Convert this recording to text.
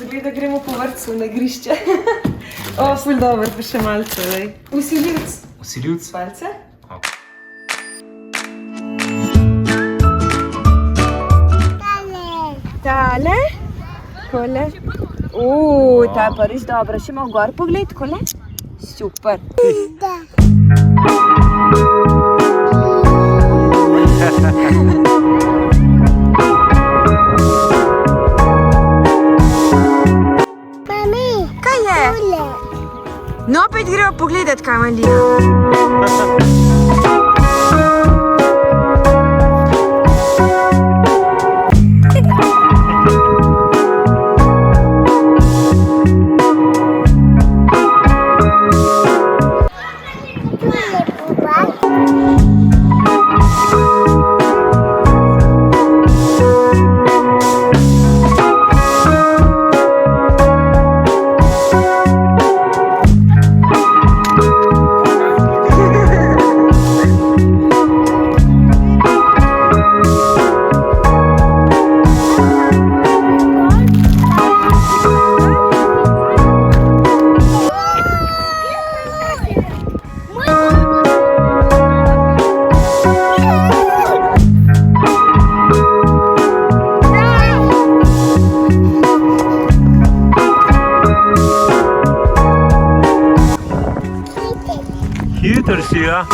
Zgleda, gremo po vrtcu na igrišče. O, ful dobro, pa še malce, daj. Vsiljivc. Vsiljivc? Palce. Tale. Kole. Ta je pa res dobra. Še malo gor pogled, kole. Super. Mami, Kaj je? tule. No, opet gremo pogledat, kaj ima Lija. Tule, Boba. Hiter si, ja.